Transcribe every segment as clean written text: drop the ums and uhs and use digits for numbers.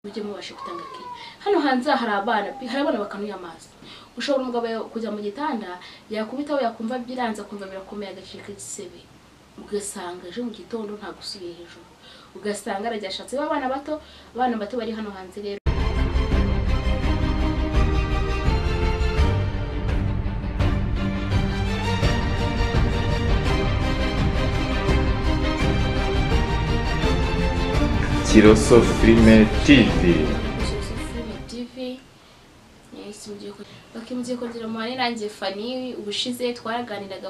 ujye mubashe gutanga ke. Hano hanze hari abana bakanuye amaso. Ushobora umugabo kujya mu gitanda yakubitaho yakumva byiranze akumva birakomeye agacika igisebe, ugasanga ejo mu gitondo nta gusubiye hejuru, ugasanga araryashatse abana bato bari hano hanze. Rero Kiroso Filime TV. Bakimugiye kongera mu nanjye Fanny ubushize twaraganiraga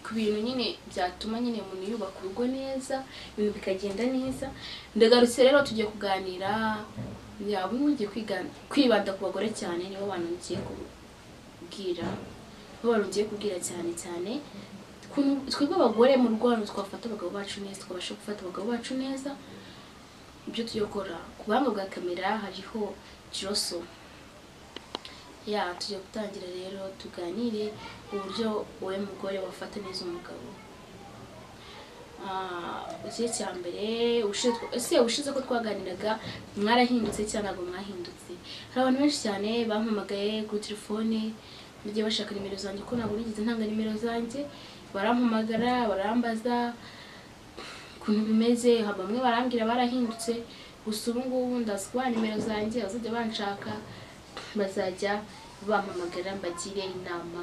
ku bintu nyine byatuma nyine umuntu yubaka urugo neza, ibintu bikagenda neza. Ndagarutse rero tugiye kuganira yaba mugiye kwibanda ku bagore cyane, nibo bantu ngiye kubwira cyane twebwe abagore mu Rwanda twafata abagabo bacu neza, twabasha gufata abagabo bacu neza. Ibyo tuyokora ku banga bwa kamera hariho Kiroso. Tugiye gutangira rero tuganire uburyo wowe mugore wafata neza umugabo. Igihe cya mbere ushize ko twaganiraga mwarahindutse cyangwa ntabwo mwahindutse. Hari abantu benshi cyane bampamagaye kuri telefone bagiye bashaka nimero zanjye ko ntabwo nigeze ntanga nimero zanjye, barampamagara barambaza ukuntu bimeze. Bamwe barambwira barahindutse, gusa ubu ngubu ndazi kubaha nimero zanjye, bazajya banshaka bazajya bampamagara mbagire inama.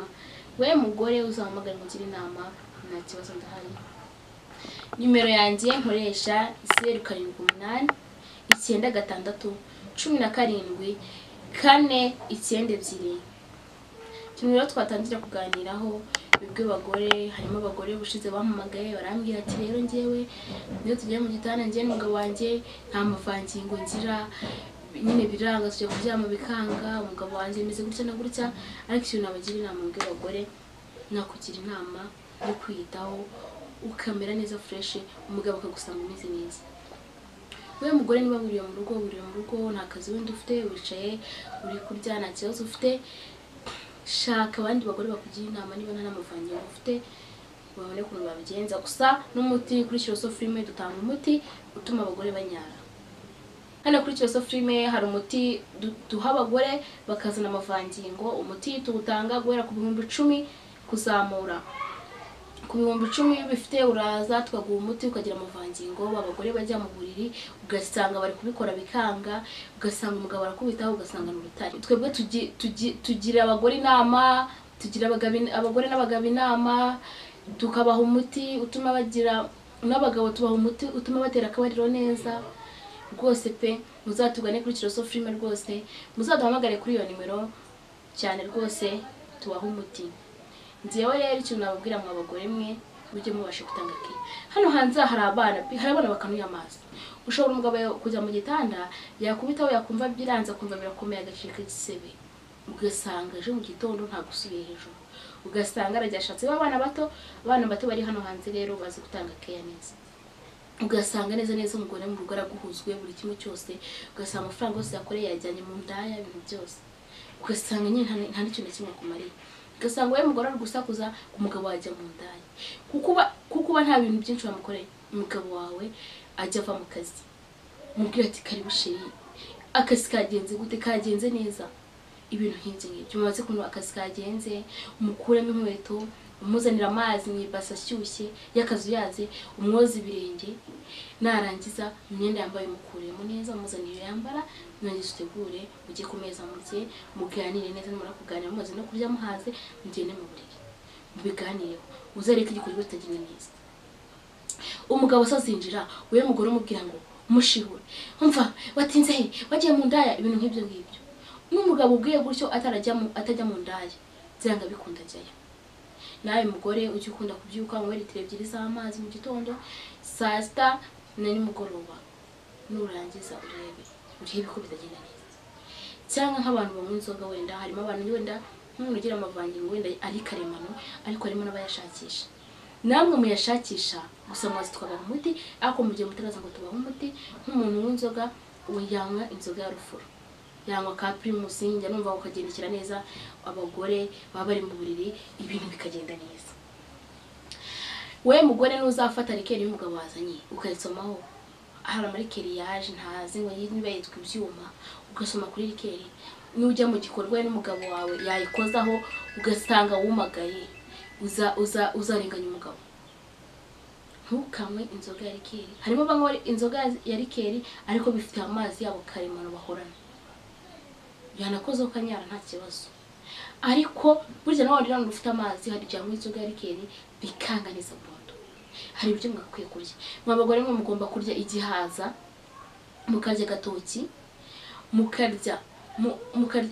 We mugore uzahamagara ngire inama nta kibazo ndahari. Nimero yanjye nkoresha 0789 966 17 492. Rero twatangira kuganiraho bibwe bagore. Harimo abagore bushize bampamagaye barambwira ati rero ngewe niyo tugiye mu gitanda ngiye n'umugabo wanjye nta mavangingo ngira, nyine biranga tujya kuryama bikanga, umugabo wanjye meze gutya na gutya. Ariko ikintu nabagira inama bibwe bagore, nakugira inama yo kwiyitaho ukamera neza fresh, umugabo akagusanga umeze neza. We mugore niba wuriye mu rugo nta kazi wenda ufite, wicaye uri kurya nta kibazo ufite, shaka abandi bagore bakugira inama niba nta n'amavangingo ufite babone ukuntu babigenza. Gusa n'umuti kuri Kiroso Filime dutanga umuti utuma abagore banyara. Hano kuri Kiroso Filime hari umuti duha abagore bakazana amavangingo. Umuti tuwutanga guhera ku 10,000 kuzamura. Ku 10,000 bifite uraza tukaguha umuti ukagira amavangingo. Abagore bajya mu buriri ugasanga bari kubikora bikanga, ugasanga umugabo arakubitaho ugasanga n'urutari. Twebwe tugira abagore inama, tugira abagore n'abagabo inama, tukabaha umuti utuma bagira, n'abagabo tubaha umuti utuma batera akabariro neza. Rwose pe muzatugane kuri Kiroso Filime, rwose muzaduhamagare kuri iyo nimero cyane, rwose tubaha umuti. Ngiyewe rero ikintu nababwira mu abagore mwe mujye mubashe gutanga ke. Hano hanze hari abana bakanuye amaso. Ushobora umugabo kujya mu gitanda yakubitaho yakumva byiranze akumva birakomeye agacika igisebe, ugasanga ejo mu gitondo nta gusubiye hejuru, ugasanga araryashatse abana bato bari hano hanze. Rero bazi gutanga ke neza, ugasanga neza umugore mu rugo araguhuzwe buri kimwe cyose, ugasanga amafaranga yose yakoreye yajyanye mu ndaya, ibintu byose ugasanga nyine nta n'ikintu kimwe kumariye. Ugasanga we mugore ari gusakuza umugabo wajya mu ndaya, kuko nta bintu byinshi bamukoreye. Umugabo wawe ajya ava mu kazi mubwira ati kari busheri, akazi kagenze gute? Kagenze neza. Ibintu nk'ibyo ngibyo mubaze kuntu akazi kagenze, umukuremo inkweto, umuzanira amazi mu ibase ashyushye y'akazi yaze, umwoza ibirenge, narangiza imyenda yambaye umukuremo neza, umuzanire yambara, mwangiza utegure ujye ku meza murye, muganire neza. Nimara kuganira mumaze no kurya muhaze, mugende mu buriri mubiganireho, uzareka igikorwa kitagenda neza. Umugabo asazinjira, we mugore umubwira ngo mushihure, umva watinze he, wagiye mu ndaya, ibintu nk'ibyo ngibyo. N'umugabo ubwiye gutyo atajya mu ndaya byanga bikunda ajyayo. Nawe mugore ujye ukunda kubyuka mu litiro 2 z'amazi mu gitondo, saa sita na nimugoroba, nurangiza urebe ko bitagenda neza. Cyangwa nk'abantu banywa inzoga, wenda harimo abantu wenda nk'umuntu ugira amavangingo wenda ari karemano, ariko harimo n'abayashakisha. Namwe muyashakisha, gusa mwazi twabaha umuti, ariko mu gihe mutaraza ngo tubaha umuti. Nk'umuntu w'inzoga uyanywa inzoga ya rufuro, yanywa ka Primus, njya numva ukagendekera neza abagore baba bari mu buriri, ibintu bikagenda neza. We mugore n'uzafata rikeri y'umugabo wazanye ukayitsomaho, hari amarikeri yaje ntazi ngo niba yitwa ibyuma ugasoma kuri rikeri nujya mu gikorwa n'umugabo wawe yayikozaho ugasanga wumagaye uzarenganya umugabo. Ntukanywe inzoga ya rikeri. Harimo banywa inzoga ya rikeri ariko bifite amazi yabo karemano bahorana, yanakoze ukanyara nta kibazo. Ariko burya nawe rero ufite amazi hari cyangwa inzoga ya rikeri bikanganiza burundu. Hari ibyo mwakwiye kurya. Mwabagore mwe mugomba kurya igihaza, mukarya gatoki, mukarya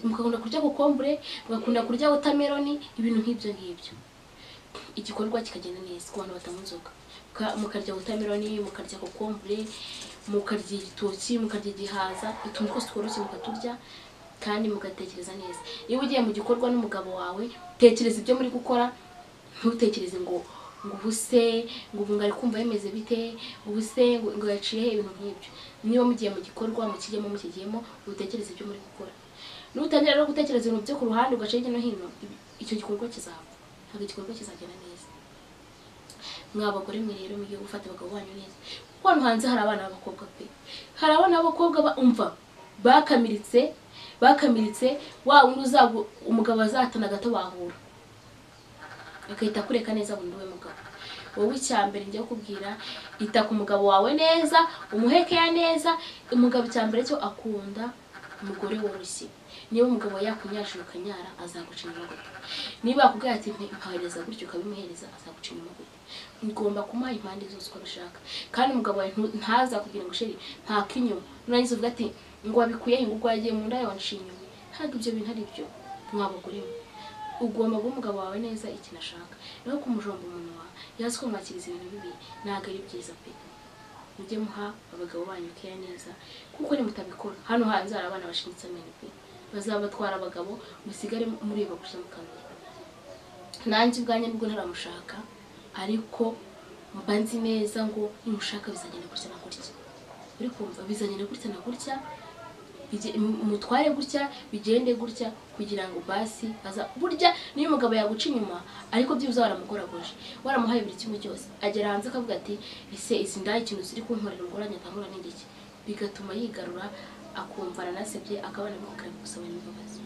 mukakunda kurya kokombure, mugakunda kurya watermelon, ibintu nk'ibyo ngibyo. Igikorwa kikagenda neza ku bantu batanywa inzoga. Mukarya watermelon, mukarya kokombure, mukarya igitoki, mukarya igihaza, ituntu twose tworoshye mukaturya kandi mugatekereza neza. Iyo ugiye mu gikorwa n'umugabo wawe, tekereza ibyo muri gukora, ntutekereze ngo ubuse ngo ngari kumva yemeze bite, ubuse ngo yaciye ibintu nk'ibyo. Niyo mugiye mu gikorwa mukigiyemo utekereze ibyo muri gukora. Nutangira rero gutekereza ibintu byo ku ruhande ugaca hirya no hino, icyo gikorwa kizaba ntabwo igikorwa kizagenda neza. Mwabagore mwe rero mugiye gufata abagabo banyu neza, kuko hano hanze hari abana b'abakobwa pe, hari abana b'abakobwa umva bakamiritse wa undi uzagu umugabo azatana gato bahura akahita kureka neza bundi we mugabo. Wowe icyambere njye kubwira ita ku mugabo wawe neza, umuhekeye neza. Umugabo icyambere cyo akunda umugore woroshye. Niba umugabo yakunyashira ukanyara azagucinira gute? Niba akubwira ati mpahereza gutyo ukabimuhereza azagucinira gute? Ugomba kumuha impande zose uko bishaka. Kandi umugabo wawe ntaza kugira ngo sheri nta kinyuma nurangiza uvuga ati ngo wabikuye ngo yagiye mu nda yawe wanshinyo. Ntabwo ibyo bintu ari byo. Mwabagore ugomba guha umugabo wawe neza ikintu ashaka. Naho kumujomba umuntu wawe yazi ko mwakiriza ibintu bibi ntabwo ari byiza pe. Mujye muha abagabo banyu keya neza, kuko ni mutabikora hano hanze hari abana bashinyitse amenyo pe, bazabatwara abagabo musigare mureba gusa mukanwa. Nanjye ubwanye nubwo ntaramushaka ariko mbanzi neza ngo nimushaka bizagenda gutya na gutya. Uri kumva bizagenda gutya na gutya, mutware gutya, bigende gutya kugira ngo basi aza burya niyo umugabo yaguca inyuma ariko byibuze waramugoragoje, waramuhaye buri kimwe cyose, agera hanze akavuga ati ese izi ndaye ikintu ziri kunkorera umugoranya atangura n'indiki, bigatuma yigarura akumva aranasebye akabana bikukara gusaba imbabazi.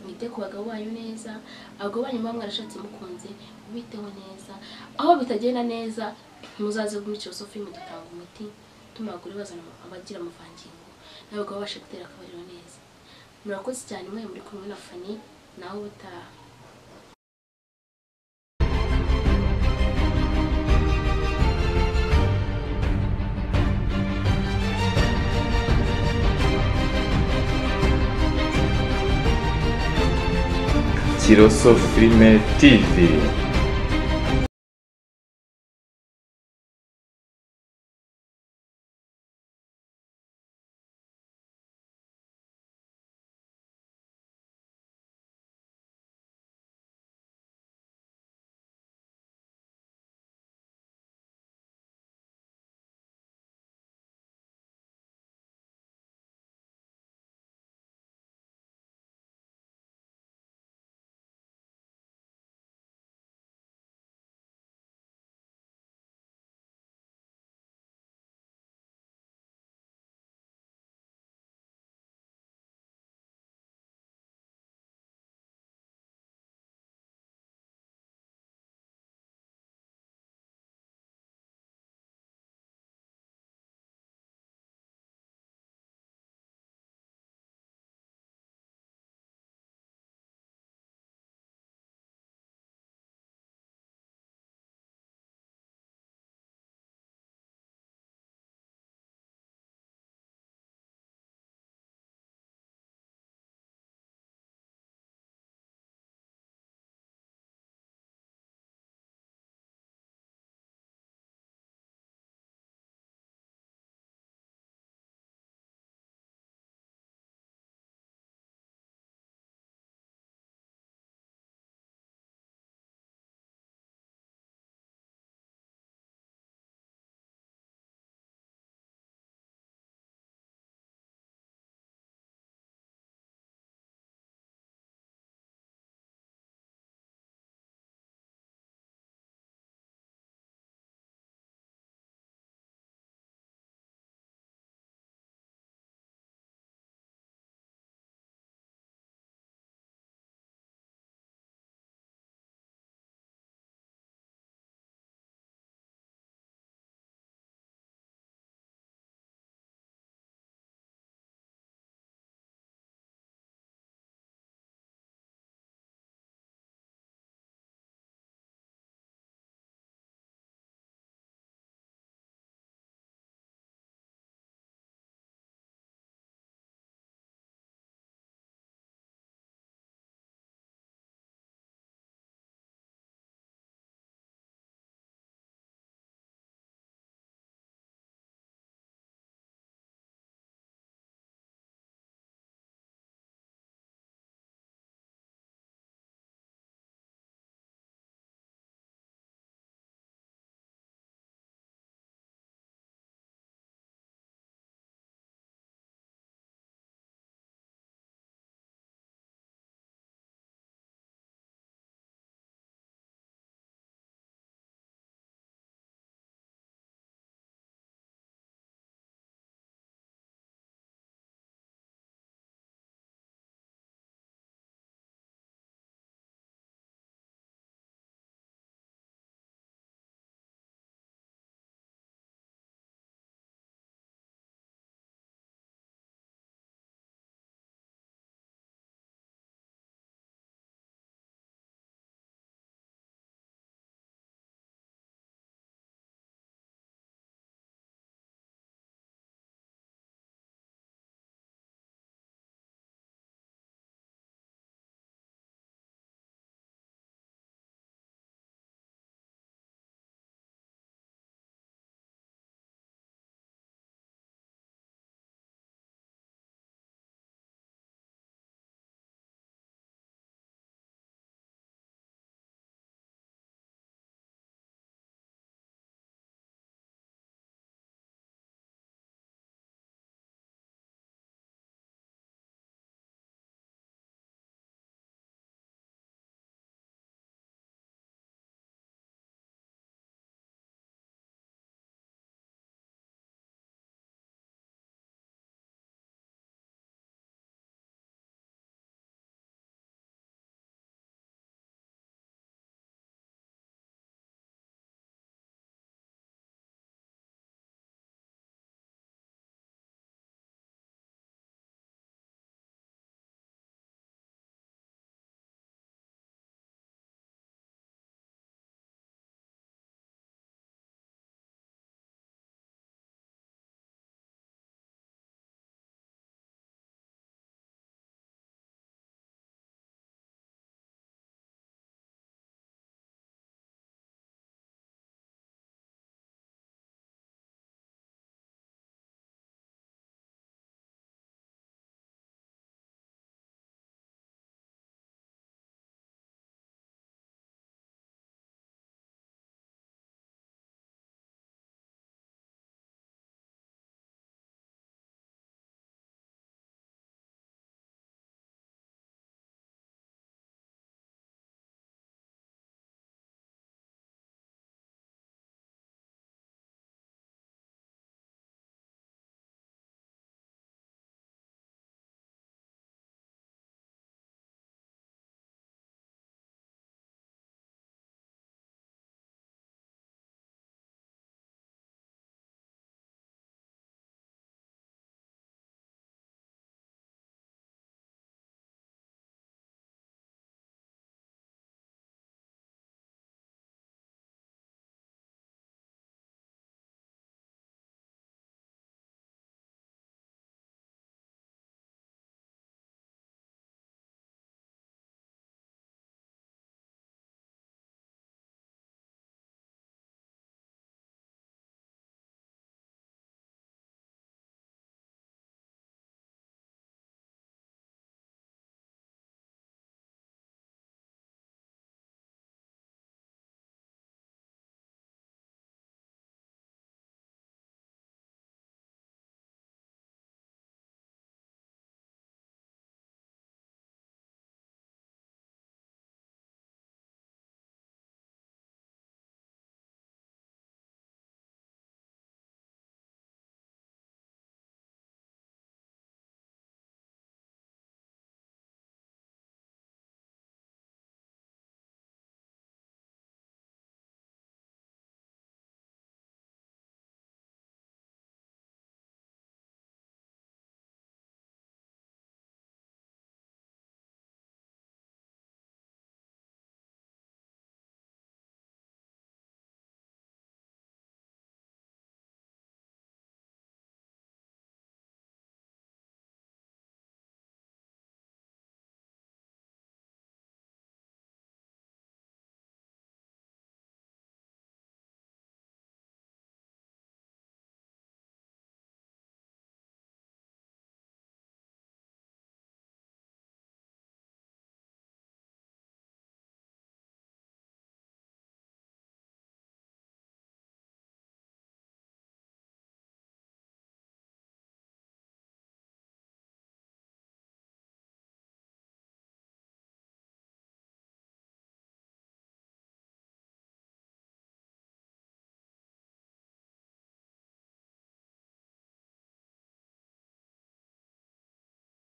Mwite ku bagabo banyu neza, abagabo banyu bamwe arashatse mukunze ubiteho neza. Aho bitagenda neza muzaze muri Filosofi mudutanga umuti, tuma abagore bazana abagira amavangingo n'abagabo bashe gutera akabariro neza. Murakoze cyane mwe muri kumwe na Fanny, naho butaha. Kiroso Filime TV.